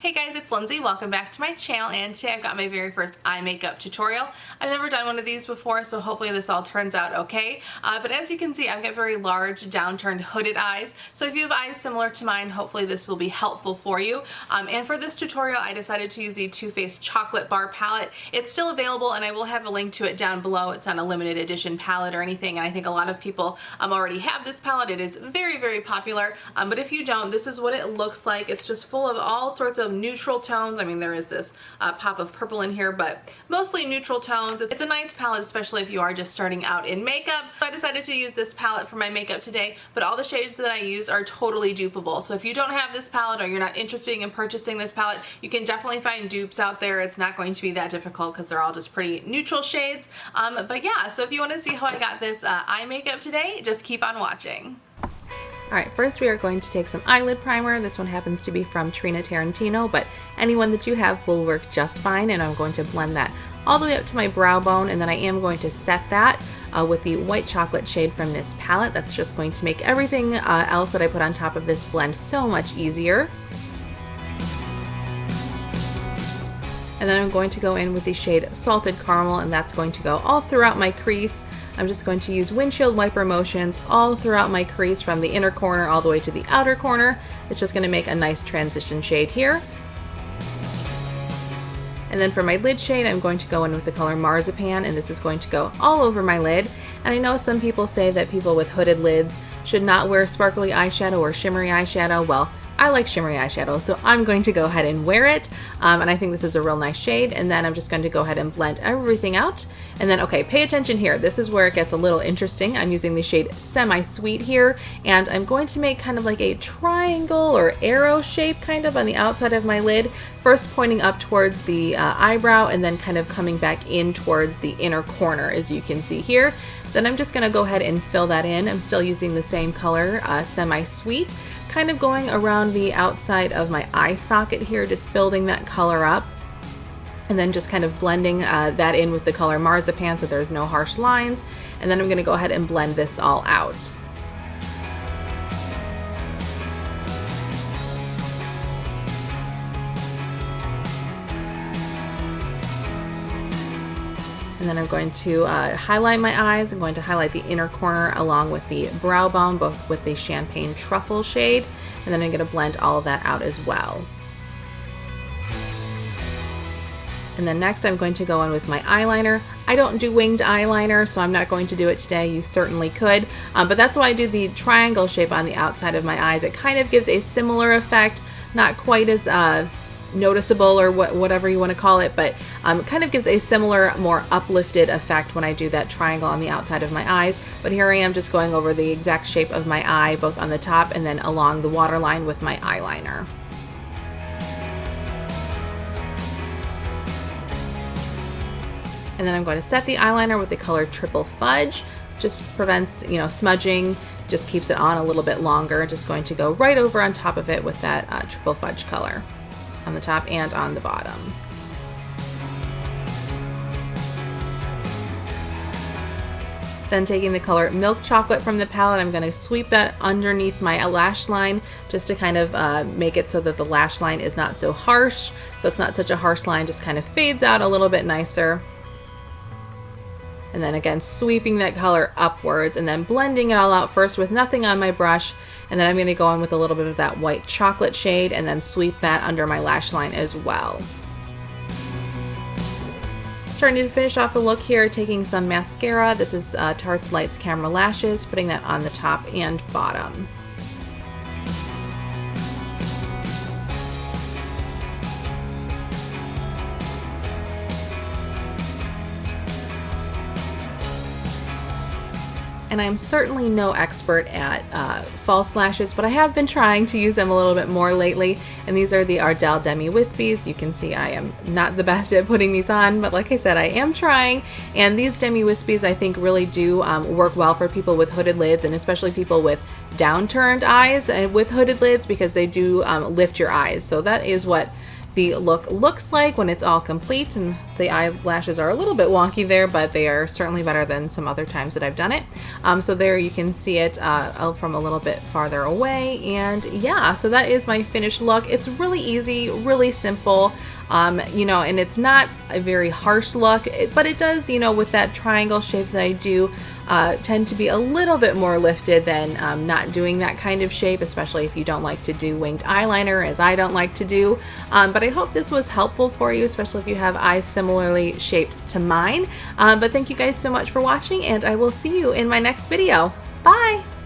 Hey guys, it's Lindsay. Welcome back to my channel, and today I've got my very first eye makeup tutorial. I've never done one of these before, so hopefully this all turns out okay. But as you can see, I've got very large, downturned, hooded eyes. So if you have eyes similar to mine, hopefully this will be helpful for you. And for this tutorial, I decided to use the Too Faced Chocolate Bar palette. It's still available, and I will have a link to it down below. It's not a limited edition palette or anything, and I think a lot of people already have this palette. It is very, very popular. But if you don't, this is what it looks like. It's just full of all sorts of neutral tones. I mean, there is this pop of purple in here, but mostly neutral tones. It's a nice palette, especially if you are just starting out in makeup. So I decided to use this palette for my makeup today, but all the shades that I use are totally dupable. So if you don't have this palette or you're not interested in purchasing this palette, you can definitely find dupes out there. It's not going to be that difficult because they're all just pretty neutral shades. But yeah, so if you want to see how I got this eye makeup today, just keep on watching. Alright, first we are going to take some eyelid primer. This one happens to be from Trina Tarantino, but any one that you have will work just fine, and I'm going to blend that all the way up to my brow bone, and then I am going to set that with the white chocolate shade from this palette. That's just going to make everything else that I put on top of this blend so much easier. And then I'm going to go in with the shade Salted Caramel, and that's going to go all throughout my crease. I'm just going to use windshield wiper motions all throughout my crease from the inner corner all the way to the outer corner. It's just going to make a nice transition shade here. And then for my lid shade, I'm going to go in with the color Marzipan, and this is going to go all over my lid. And I know some people say that people with hooded lids should not wear sparkly eyeshadow or shimmery eyeshadow. Well, I like shimmery eyeshadow, so I'm going to go ahead and wear it, and I think this is a real nice shade. And then I'm just going to go ahead and blend everything out. And then, okay, pay attention here. This is where it gets a little interesting. I'm using the shade Semi-Sweet here, and I'm going to make kind of like a triangle or arrow shape kind of on the outside of my lid, first pointing up towards the eyebrow and then kind of coming back in towards the inner corner, as you can see here. Then I'm just going to go ahead and fill that in. I'm still using the same color, Semi-Sweet, kind of going around the outside of my eye socket here, just building that color up. And then just kind of blending that in with the color Marzipan so there's no harsh lines. And then I'm going to go ahead and blend this all out. And then I'm going to highlight my eyes. I'm going to highlight the inner corner along with the brow bone, both with the Champagne Truffle shade. And then I'm going to blend all of that out as well. And then next I'm going to go in with my eyeliner. I don't do winged eyeliner, so I'm not going to do it today. You certainly could, but that's why I do the triangle shape on the outside of my eyes. It kind of gives a similar effect, not quite as noticeable or whatever you want to call it, but it kind of gives a similar, more uplifted effect when I do that triangle on the outside of my eyes. But here I am just going over the exact shape of my eye, both on the top and then along the waterline with my eyeliner. And then I'm going to set the eyeliner with the color Triple Fudge. Just prevents, smudging, just keeps it on a little bit longer. Just going to go right over on top of it with that Triple Fudge color on the top and on the bottom. Then taking the color Milk Chocolate from the palette, I'm going to sweep that underneath my lash line just to kind of make it so that the lash line is not so harsh. So it's not such a harsh line, just kind of fades out a little bit nicer. And then again, sweeping that color upwards and then blending it all out first with nothing on my brush. And then I'm going to go in with a little bit of that white chocolate shade and then sweep that under my lash line as well. Starting to finish off the look here, taking some mascara. This is Tarte's Lights Camera Lashes, putting that on the top and bottom. And I'm certainly no expert at false lashes, but I have been trying to use them a little bit more lately. And these are the Ardell Demi Wispies. You can see I am not the best at putting these on, but like I said, I am trying. And these Demi Wispies I think really do work well for people with hooded lids, and especially people with downturned eyes and with hooded lids, because they do lift your eyes. So that is what the look looks like when it's all complete. And the eyelashes are a little bit wonky there, but they are certainly better than some other times that I've done it. So there you can see it from a little bit farther away. And yeah, so that is my finished look. It's really easy, really simple. You know, and it's not a very harsh look, but it does, you know, with that triangle shape that I do, tend to be a little bit more lifted than not doing that kind of shape, especially if you don't like to do winged eyeliner, as I don't like to do. But I hope this was helpful for you, especially if you have eyes similarly shaped to mine. But thank you guys so much for watching, and I will see you in my next video. Bye!